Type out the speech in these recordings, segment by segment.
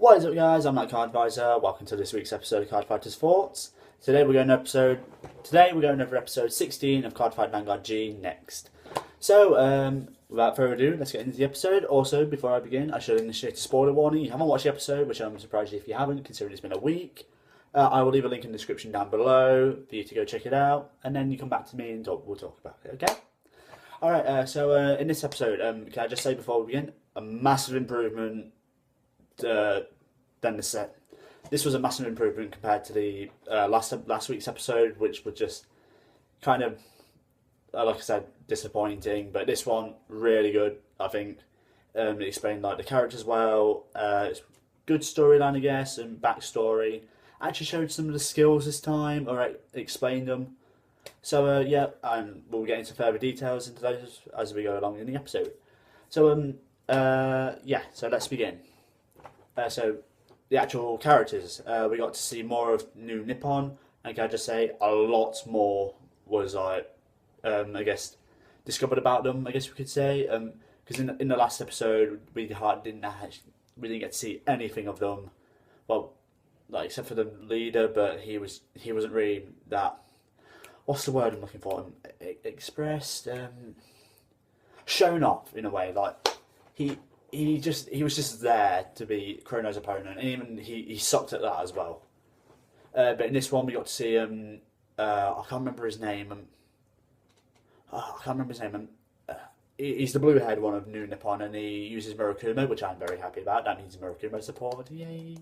What is up, guys? I'm CardFighter. Welcome to this week's episode of CardFighter's Thoughts. Today we're going over episode 16 of CardFight Vanguard G next. So, without further ado, let's get into the episode. Also, before I begin, I should initiate a spoiler warning. You haven't watched the episode, which I'm surprised if you haven't, considering it's been a week. I will leave a link in the description down below for you to go check it out, and then you come back to me and we'll talk about it. Okay? All right. So in this episode, can I just say before we begin, a massive improvement. Than the set. This was a massive improvement compared to the last week's episode, which was just kind of, like I said, disappointing. But this one really good. I think it explained like the characters well. It's good storyline, I guess, and backstory. Actually showed some of the skills this time, or explained them. So yeah, we'll get into further details into those as we go along in the episode. So yeah, so let's begin. So the actual characters, we got to see more of New Nippon, and can I just say a lot more was I guess discovered about them. I guess we could say because in the last episode we didn't get to see anything of them. Well, like except for the leader, but he wasn't really that. What's the word I'm looking for? Expressed, shown off in a way. Like he was just there to be Chrono's opponent, and even he sucked at that as well. But in this one, we got to see I can't remember his name. He's the blue-haired one of New Nippon, and he uses Murakumo, which I'm very happy about. That means Murakumo support, yay!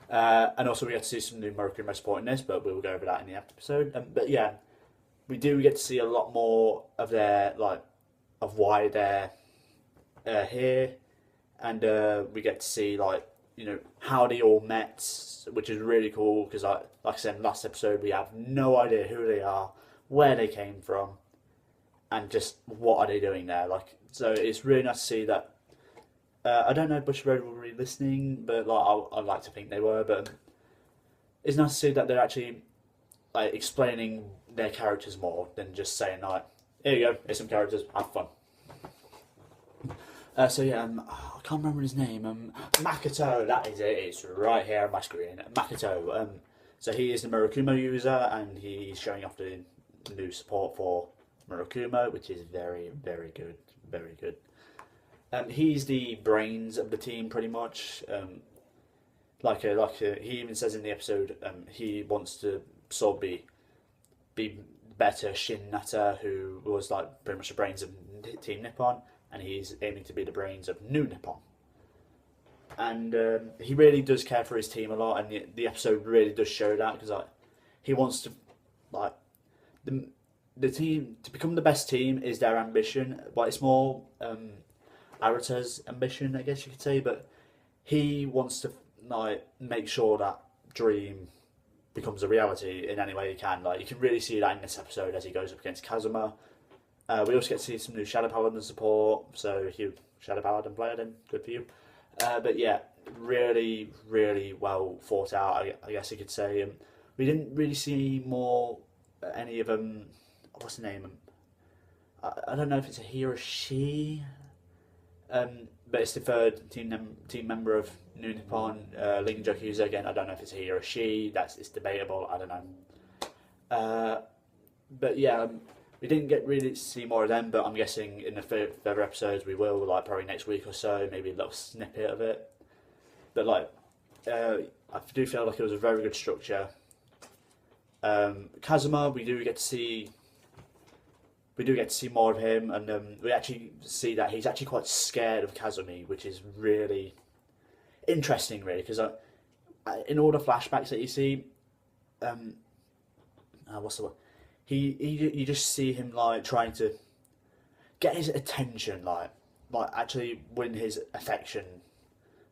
And also we got to see some new Murakumo support in this, but we'll go over that in the episode. But yeah, we do get to see a lot more of their of why they're here, and we get to see how they all met, which is really cool because like I said in the last episode, we have no idea who they are, where they came from, and just what are they doing there. So it's really nice to see that. I don't know if Bush Road were really listening, but I'd like to think they were. But it's nice to see that they're actually explaining their characters more than just saying here you go, here's some characters, have fun. So yeah, I can't remember his name. Makoto, that is it. It's right here on my screen. Makoto. So he is the Murakumo user, and he's showing off the new support for Murakumo, which is very, very good. Very good. He's the brains of the team, pretty much. He even says in the episode, he wants to sort of be better Shin Nata, who was pretty much the brains of Team Nippon. And he's aiming to be the brains of New Nippon. And he really does care for his team a lot, and the episode really does show that, because he wants to the team to become the best team is their ambition, but it's more Arata's ambition, I guess you could say. But he wants to make sure that dream becomes a reality in any way he can. You can really see that in this episode as he goes up against Kazuma. We also get to see some new Shadow Paladin support, so if you're a Shadow Paladin player, then good for you. But yeah, really, really well thought out, I guess you could say. We didn't really see any of them. What's the name? I don't know if it's a he or a she, but it's the third team member of New Nippon, Ling Jokuza. Again, I don't know if it's a he or a she. It's debatable. I don't know. But yeah. We didn't get really see more of them, but I'm guessing in the further episodes we will, probably next week or so, maybe a little snippet of it. But I do feel like it was a very good structure. Kazuma, we do get to see more of him, and we actually see that he's actually quite scared of Kazumi, which is really interesting, really, because in all the flashbacks that you see, what's the word? You just see him trying to get his attention, actually win his affection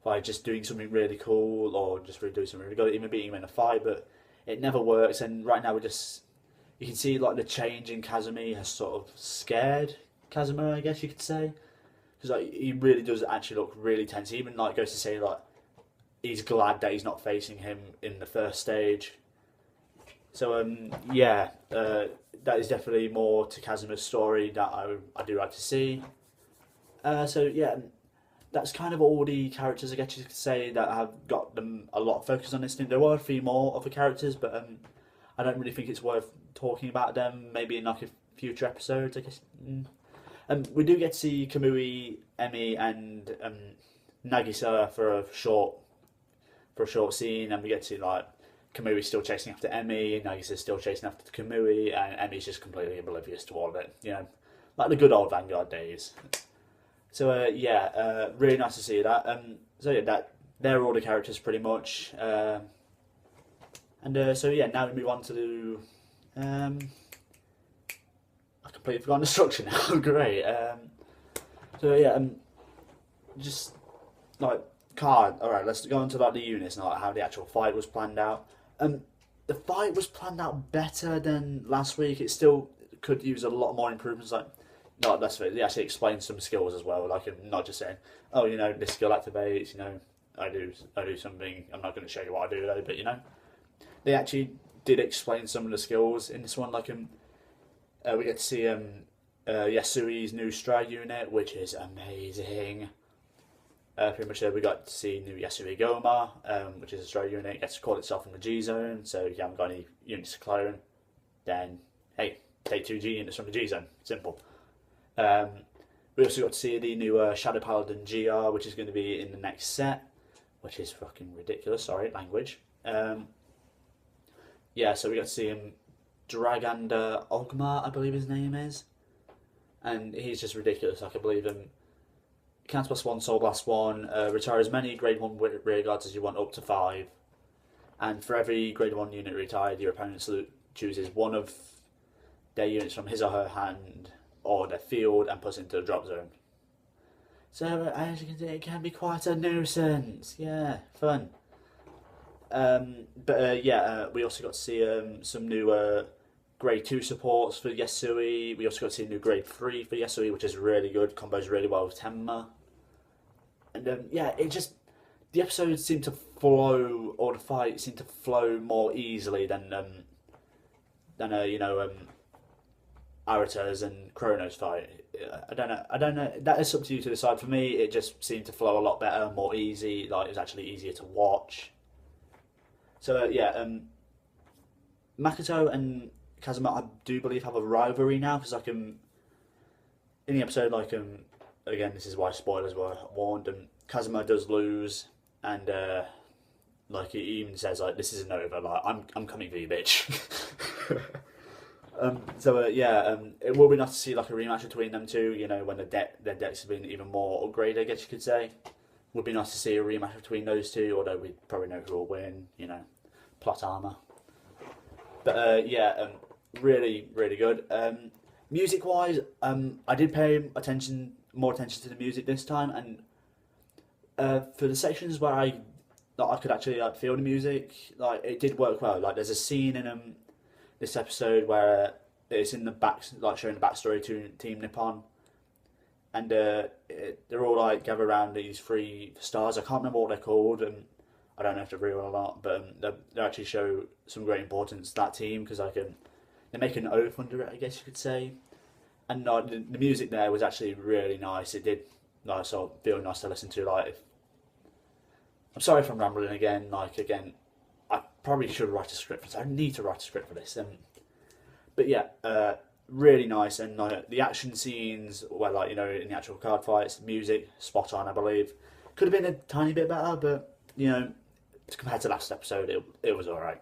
by just doing something really cool, or just really doing something really good, even beating him in a fight. But it never works. And right now you can see the change in Kazumi has sort of scared Kazuma, I guess you could say, because he really does actually look really tense. He even goes to say he's glad that he's not facing him in the first stage. So yeah, that is definitely more to Kazuma's story that I do like to see. So yeah, that's kind of all the characters I guess you could say that have got them a lot of focus on this thing. There were a few more other characters, but I don't really think it's worth talking about them. Maybe in like a future episodes, I guess. We do get to see Kamui, Emi, and Nagisa for a short scene, and we get to see like Kamui still chasing after Emi, Nagisa's still chasing after Kamui, and Emi's just completely oblivious to all of it. You know, like the good old Vanguard days. So really nice to see that. They're all the characters pretty much. Now we move on to I completely forgot the structure now. Great. Just like card. All right, let's go on to like the units and like how the actual fight was planned out. The fight was planned out better than last week. It still could use a lot more improvements. Like, not less of it. They actually explain some skills as well. Like, I'm not just saying, oh, you know, this skill activates. You know, I do something. I'm not going to show you what I do though, but you know, they actually did explain some of the skills in this one. Like, we get to see Yasui's new stride unit, which is amazing. Pretty much we got to see new Yasui Goma, which is a stride unit. It gets to call itself from the G zone, so if you haven't got any units to clone, then hey, take 2 G units from the G zone. Simple. We also got to see the new Shadow Paladin GR, which is going to be in the next set, which is fucking ridiculous. Sorry, language. So we got to see him, Dragander Ogma, I believe his name is, and he's just ridiculous. Like, I believe him. Counts +1, soul +1, retire as many grade 1 rear guards as you want, up to 5. And for every grade 1 unit retired, your opponent chooses one of their units from his or her hand or their field and puts it into the drop zone. So, as you can see, it can be quite a nuisance. Yeah, fun. We also got to see some new grade 2 supports for Yasui. We also got to see a new grade 3 for Yasui, which is really good. Combos really well with Tenma. And the episodes seem to flow, or the fight seemed to flow more easily than Arata's and Chrono's fight. I don't know. That is up to you to decide. For me, it just seemed to flow a lot better, more easy. Like, it was actually easier to watch. So Makoto and Kazuma, I do believe, have a rivalry now, because like in the episode, like again, this is why spoilers were warned, and Kazuma does lose, and like he even says like, this isn't over, like I'm coming for you, bitch. It will be nice to see like a rematch between them two. You know, when their decks have been even more upgraded, I guess you could say. Would be nice to see a rematch between those two, although we probably know who will win. You know, plot armor. But really, really good. Music wise, I did pay more attention to the music this time, and for the sections where I could actually like feel the music, like it did work well. Like, there's a scene in this episode where it's in the back, like showing the backstory to Team Nippon, and they're all like gathered around these 3 stars. I can't remember what they're called, and I don't know if they're real or not, but they actually show some great importance to that team, because like they make an oath under it, I guess you could say. And the music there was actually really nice. It did like sort of feel nice to listen to. Like, I'm sorry if I'm rambling again. Like, again, I probably should write a script for this. I need to write a script for this. Really nice. And the action scenes where, like, you know, in the actual card fights, music spot on, I believe. Could have been a tiny bit better, but you know, compared to last episode, it was all right.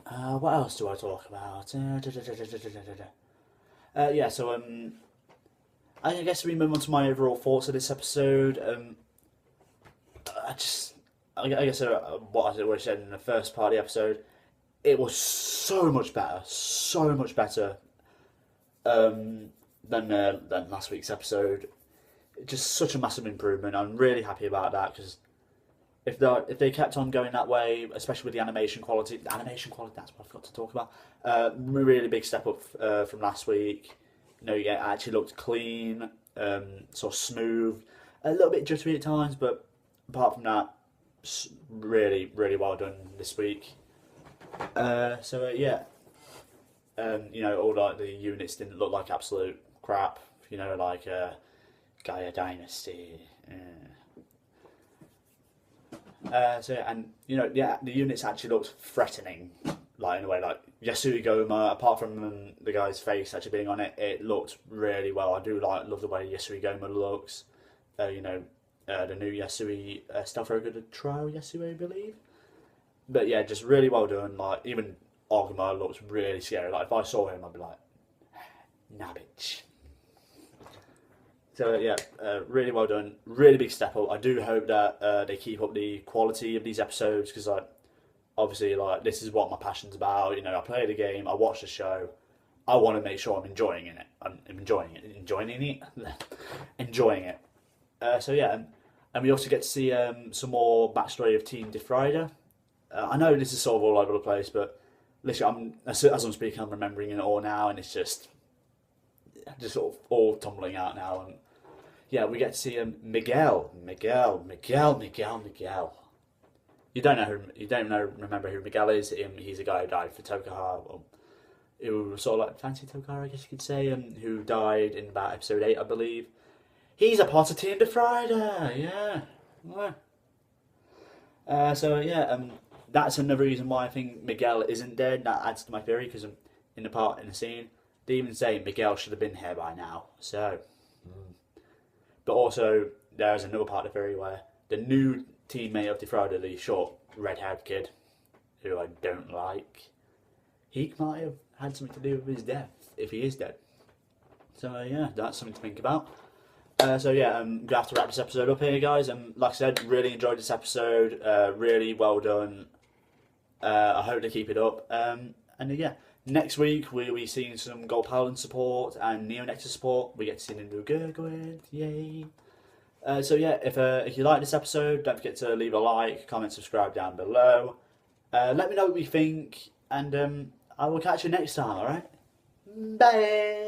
What else do I talk about? I guess we move on to my overall thoughts of this episode. I guess what I already said in the first part of the episode, it was so much better than last week's episode. Just such a massive improvement. I'm really happy about that, because if they kept on going that way, especially with the animation quality, that's what I forgot to talk about. Really big step up from last week. You know, it actually looked clean, sort of smooth, a little bit jittery at times, but apart from that, really, really well done this week. You know, all like the units didn't look like absolute crap. You know, like Gaia Dynasty. So yeah, and you know, yeah, the units actually looked threatening, like in a way, like Yasui Goma. Apart from the guy's face actually being on it, it looked really well. I do love the way Yasui Goma looks. You know, the new Yasui Stealth Rogue Trial Yasui, I believe. But yeah, just really well done. Like even Ogma looks really scary. Like if I saw him, I'd be like, nah, bitch. So yeah, really well done. Really big step up. I do hope that they keep up the quality of these episodes because obviously like this is what my passion's about. You know, I play the game, I watch the show. I want to make sure I'm enjoying it. Enjoying it. So yeah, and we also get to see some more backstory of Team Defrider. I know this is sort of all over the place, but literally, as I'm speaking, I'm remembering it all now, and it's just sort of all tumbling out now. And yeah, we get to see Miguel. You don't remember who Miguel is. He's a guy who died for Tokuhara, who sort of like fancy Tokuhara, I guess you could say, who died in about episode 8, I believe. He's a part of Team Defrider, yeah. So yeah, that's another reason why I think Miguel isn't dead. That adds to my theory because in the scene, they even say Miguel should have been here by now. So, but also there's another part of the theory where the new teammate of Defrider, the short red-haired kid, who I don't like, he might have had something to do with his death if he is dead. So yeah, that's something to think about. So yeah, I'm going to have to wrap this episode up here, guys. Like I said, really enjoyed this episode. Really well done. I hope they keep it up. And yeah, next week we'll be seeing some Gold Paladin support and Neo Nectar support. We get to see the new Gurgwin. Yay. So yeah, if you like this episode, don't forget to leave a like, comment, subscribe down below. Let me know what you think, and I will catch you next time, alright? Bye!